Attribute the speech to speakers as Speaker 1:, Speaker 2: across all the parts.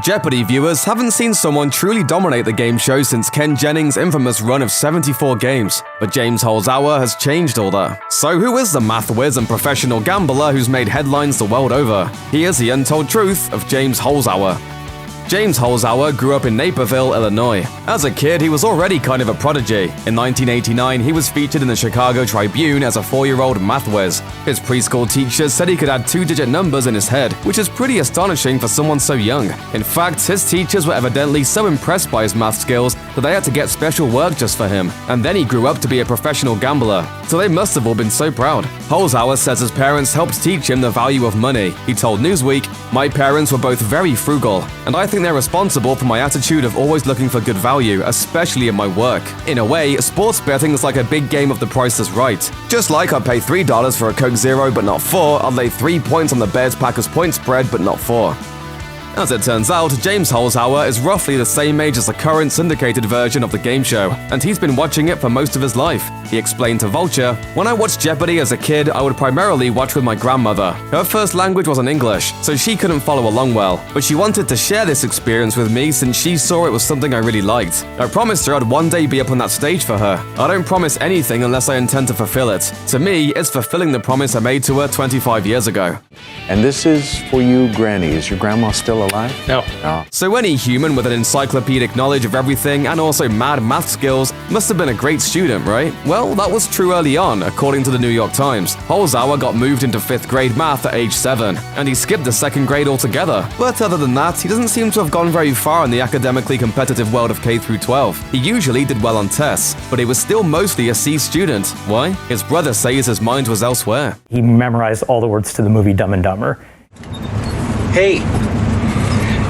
Speaker 1: Jeopardy viewers haven't seen someone truly dominate the game show since Ken Jennings' infamous run of 74 games, but James Holzhauer has changed all that. So who is the math whiz and professional gambler who's made headlines the world over? Here's the untold truth of James Holzhauer. James Holzhauer grew up in Naperville, Illinois. As a kid, he was already kind of a prodigy. In 1989, he was featured in the Chicago Tribune as a 4-year-old math whiz. His preschool teachers said he could add 2-digit numbers in his head, which is pretty astonishing for someone so young. In fact, his teachers were evidently so impressed by his math skills that they had to get special work just for him. And then he grew up to be a professional gambler, so they must have all been so proud. Holzhauer says his parents helped teach him the value of money. He told Newsweek, "My parents were both very frugal, and I think they're responsible for my attitude of always looking for good value, especially in my work. In a way, sports betting is like a big game of The Price is Right. Just like I'd pay $3 for a Coke Zero but not 4, I'd lay 3 points on the Bears-Packers point spread but not 4. As it turns out, James Holzhauer is roughly the same age as the current syndicated version of the game show, and he's been watching it for most of his life. He explained to Vulture, "When I watched Jeopardy as a kid, I would primarily watch with my grandmother. Her first language wasn't English, so she couldn't follow along well, but she wanted to share this experience with me since she saw it was something I really liked. I promised her I'd one day be up on that stage for her. I don't promise anything unless I intend to fulfill it. To me, it's fulfilling the promise I made to her 25 years ago."
Speaker 2: And this is for you, Granny. Is your grandma still alive?
Speaker 3: No.
Speaker 1: So any human with an encyclopedic knowledge of everything and also mad math skills must have been a great student, right? Well, that was true early on, according to the New York Times. Holzhauer got moved into 5th grade math at age 7, and he skipped the 2nd grade altogether. But other than that, he doesn't seem to have gone very far in the academically competitive world of K through 12. He usually did well on tests, but he was still mostly a C student. Why? His brother says his mind was elsewhere.
Speaker 3: He memorized all the words to the movie Dumb and Dumber.
Speaker 4: Hey,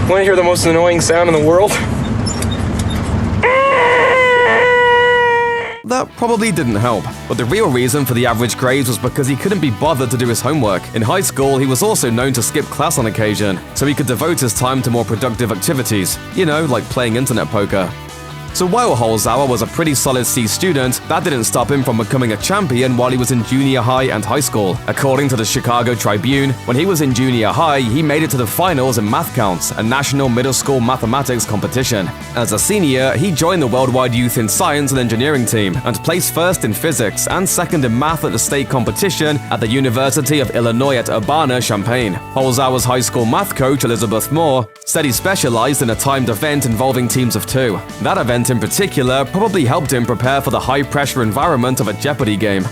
Speaker 4: want to hear the most annoying sound in the world?
Speaker 1: That probably didn't help, but the real reason for the average grades was because he couldn't be bothered to do his homework. In high school, he was also known to skip class on occasion, so he could devote his time to more productive activities, like playing internet poker. So while Holzhauer was a pretty solid C student, that didn't stop him from becoming a champion while he was in junior high and high school. According to the Chicago Tribune, when he was in junior high, he made it to the finals in Math Counts, a national middle school mathematics competition. As a senior, he joined the Worldwide Youth in Science and Engineering team and placed 1st in physics and 2nd in math at the state competition at the University of Illinois at Urbana-Champaign. Holzhauer's high school math coach, Elizabeth Moore, said he specialized in a timed event involving teams of 2. That event in particular probably helped him prepare for the high-pressure environment of a Jeopardy game.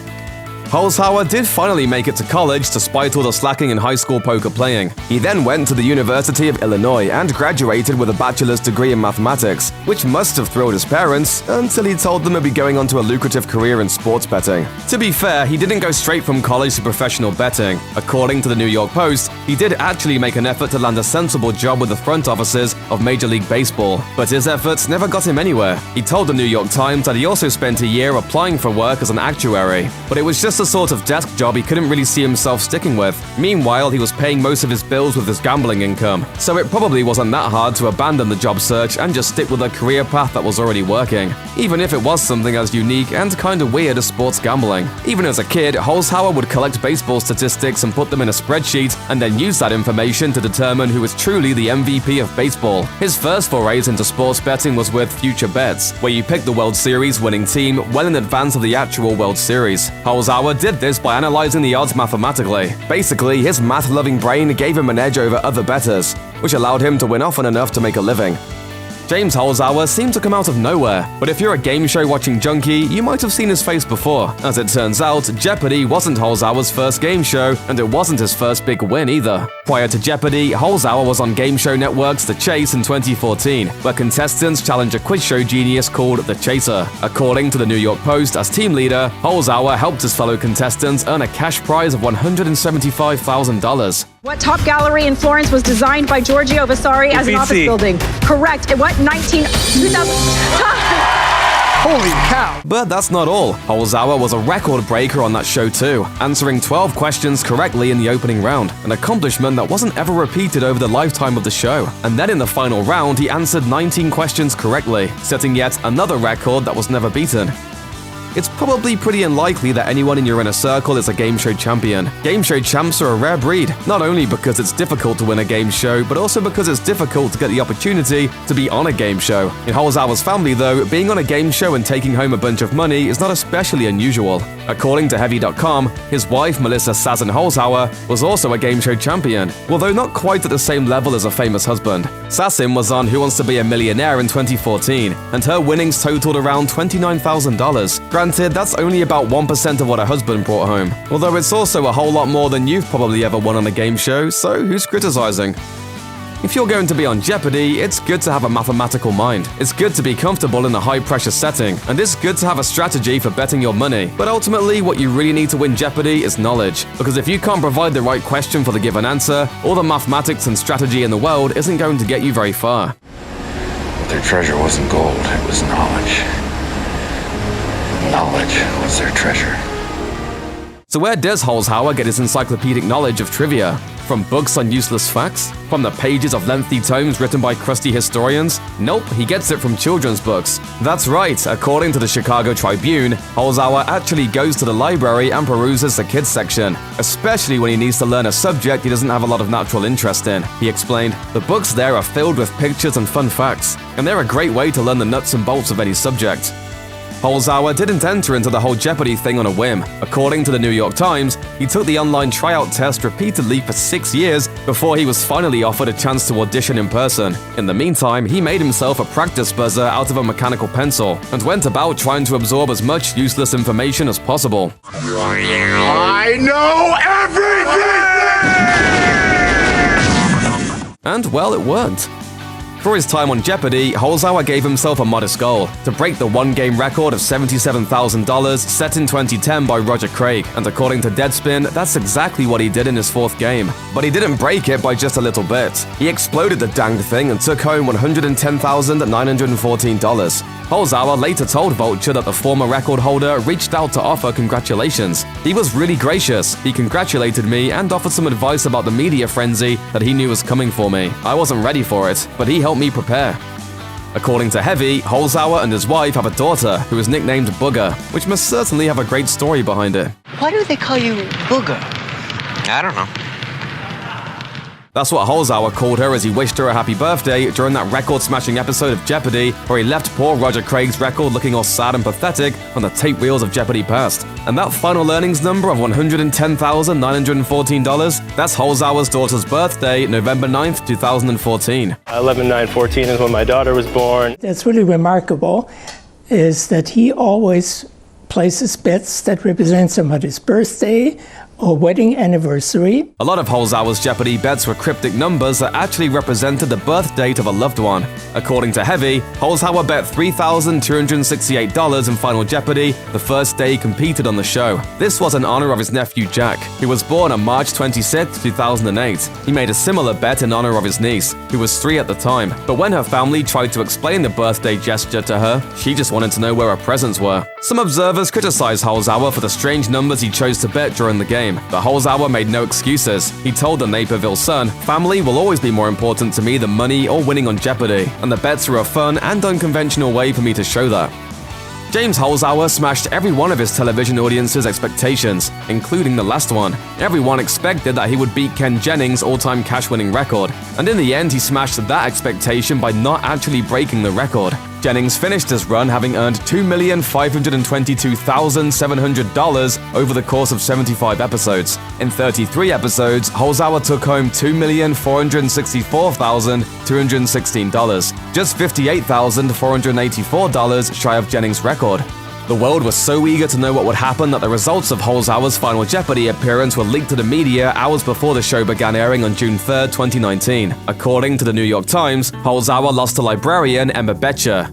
Speaker 1: Holzhauer did finally make it to college despite all the slacking in high school poker playing. He then went to the University of Illinois and graduated with a bachelor's degree in mathematics, which must have thrilled his parents until he told them he'd be going on to a lucrative career in sports betting. To be fair, he didn't go straight from college to professional betting. According to the New York Post, he did actually make an effort to land a sensible job with the front offices of Major League Baseball, but his efforts never got him anywhere. He told the New York Times that he also spent a year applying for work as an actuary, but it was just a sort of desk job he couldn't really see himself sticking with. Meanwhile, he was paying most of his bills with his gambling income, so it probably wasn't that hard to abandon the job search and just stick with a career path that was already working, even if it was something as unique and kinda weird as sports gambling. Even as a kid, Holzhauer would collect baseball statistics and put them in a spreadsheet and then use that information to determine who was truly the MVP of baseball. His first forays into sports betting was with Future Bets, where you pick the World Series winning team well in advance of the actual World Series. Holzhauer did this by analyzing the odds mathematically. Basically, his math-loving brain gave him an edge over other bettors, which allowed him to win often enough to make a living. James Holzhauer seemed to come out of nowhere, but if you're a game show watching junkie, you might have seen his face before. As it turns out, Jeopardy wasn't Holzhauer's first game show, and it wasn't his first big win either. Prior to Jeopardy, Holzhauer was on Game Show Network's The Chase in 2014, where contestants challenge a quiz show genius called The Chaser. According to the New York Post, as team leader, Holzhauer helped his fellow contestants earn a cash prize of $175,000.
Speaker 5: What top gallery in Florence was designed by Giorgio Vasari as an office building? Correct. And what 2000?
Speaker 6: Holy cow!
Speaker 1: But that's not all. Holzhauer was a record breaker on that show too, answering 12 questions correctly in the opening round, an accomplishment that wasn't ever repeated over the lifetime of the show. And then in the final round, he answered 19 questions correctly, setting yet another record that was never beaten. it's probably pretty unlikely that anyone in your inner circle is a game show champion. Game show champs are a rare breed, not only because it's difficult to win a game show, but also because it's difficult to get the opportunity to be on a game show. In Holzhauer's family, though, being on a game show and taking home a bunch of money is not especially unusual. According to Heavy.com, his wife, Melissa Sazin Holzhauer, was also a game show champion, although not quite at the same level as a famous husband. Sazin was on Who Wants to Be a Millionaire in 2014, and her winnings totaled around $29,000. Granted, that's only about 1% of what her husband brought home. Although it's also a whole lot more than you've probably ever won on a game show, so who's criticizing? If you're going to be on Jeopardy, it's good to have a mathematical mind. It's good to be comfortable in a high-pressure setting, and it's good to have a strategy for betting your money. But ultimately, what you really need to win Jeopardy is knowledge. Because if you can't provide the right question for the given answer, all the mathematics and strategy in the world isn't going to get you very far.
Speaker 2: But their treasure wasn't gold, it was knowledge. Knowledge was their treasure.
Speaker 1: So where does Holzhauer get his encyclopedic knowledge of trivia? From books on useless facts? From the pages of lengthy tomes written by crusty historians? Nope, he gets it from children's books. That's right, according to the Chicago Tribune, Holzhauer actually goes to the library and peruses the kids section, especially when he needs to learn a subject he doesn't have a lot of natural interest in. He explained, "The books there are filled with pictures and fun facts, and they're a great way to learn the nuts and bolts of any subject." Holzhauer didn't enter into the whole Jeopardy thing on a whim. According to the New York Times, he took the online tryout test repeatedly for 6 years before he was finally offered a chance to audition in person. In the meantime, he made himself a practice buzzer out of a mechanical pencil and went about trying to absorb as much useless information as possible.
Speaker 6: I know everything!
Speaker 1: And well, it worked. For his time on Jeopardy, Holzhauer gave himself a modest goal: to break the one-game record of $77,000 set in 2010 by Roger Craig, and according to Deadspin, that's exactly what he did in his fourth game. But he didn't break it by just a little bit. He exploded the danged thing and took home $110,914. Holzhauer later told Vulture that the former record holder reached out to offer congratulations. "He was really gracious. He congratulated me and offered some advice about the media frenzy that he knew was coming for me. I wasn't ready for it, but he helped me prepare." According to Heavy, Holzhauer and his wife have a daughter who is nicknamed Booger, which must certainly have a great story behind it.
Speaker 7: Why do they call you Booger?
Speaker 6: I don't know.
Speaker 1: That's what Holzhauer called her as he wished her a happy birthday during that record-smashing episode of Jeopardy where he left poor Roger Craig's record looking all sad and pathetic on the tape reels of Jeopardy past. And that final earnings number of $110,914, that's Holzhauer's daughter's birthday, November 9th, 2014.
Speaker 8: 11/9/14 is when my daughter was born.
Speaker 9: That's really remarkable, is that he always places bets that represent somebody's birthday or wedding anniversary.
Speaker 1: A lot of Holzhauer's Jeopardy bets were cryptic numbers that actually represented the birth date of a loved one. According to Heavy, Holzhauer bet $3,268 in Final Jeopardy the first day he competed on the show. This was in honor of his nephew Jack, who was born on March 26, 2008. He made a similar bet in honor of his niece, who was 3 at the time, but when her family tried to explain the birthday gesture to her, she just wanted to know where her presents were. Some observers criticized Holzhauer for the strange numbers he chose to bet during the game, but Holzhauer made no excuses. He told the Naperville Sun, "Family will always be more important to me than money or winning on Jeopardy, and the bets are a fun and unconventional way for me to show that." James Holzhauer smashed every one of his television audience's expectations, including the last one. Everyone expected that he would beat Ken Jennings' all-time cash-winning record, and in the end he smashed that expectation by not actually breaking the record. Jennings finished his run having earned $2,522,700 over the course of 75 episodes. In 33 episodes, Holzhauer took home $2,464,216, just $58,484 shy of Jennings' record. The world was so eager to know what would happen that the results of Holzhauer's Final Jeopardy appearance were leaked to the media hours before the show began airing on June 3, 2019. According to the New York Times, Holzhauer lost to librarian Emma Betcher.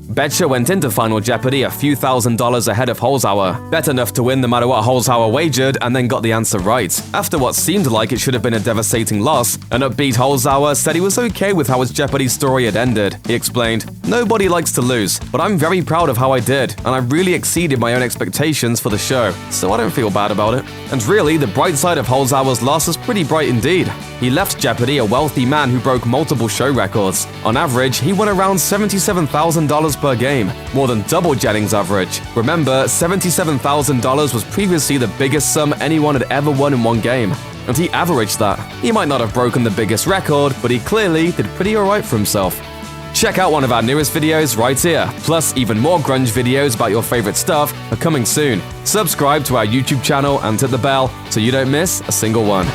Speaker 1: Betcher went into Final Jeopardy a few $1,000s ahead of Holzhauer, bet enough to win no matter what Holzhauer wagered, and then got the answer right. After what seemed like it should have been a devastating loss, an upbeat Holzhauer said he was okay with how his Jeopardy story had ended. He explained, "Nobody likes to lose, but I'm very proud of how I did, and I really exceeded my own expectations for the show, so I don't feel bad about it." And really, the bright side of Holzhauer's loss is pretty bright indeed. He left Jeopardy a wealthy man who broke multiple show records. On average, he won around $77,000 per game, more than double Jennings' average. Remember, $77,000 was previously the biggest sum anyone had ever won in one game, and he averaged that. He might not have broken the biggest record, but he clearly did pretty alright for himself. Check out one of our newest videos right here. Plus, even more grunge videos about your favorite stuff are coming soon. Subscribe to our YouTube channel and hit the bell so you don't miss a single one.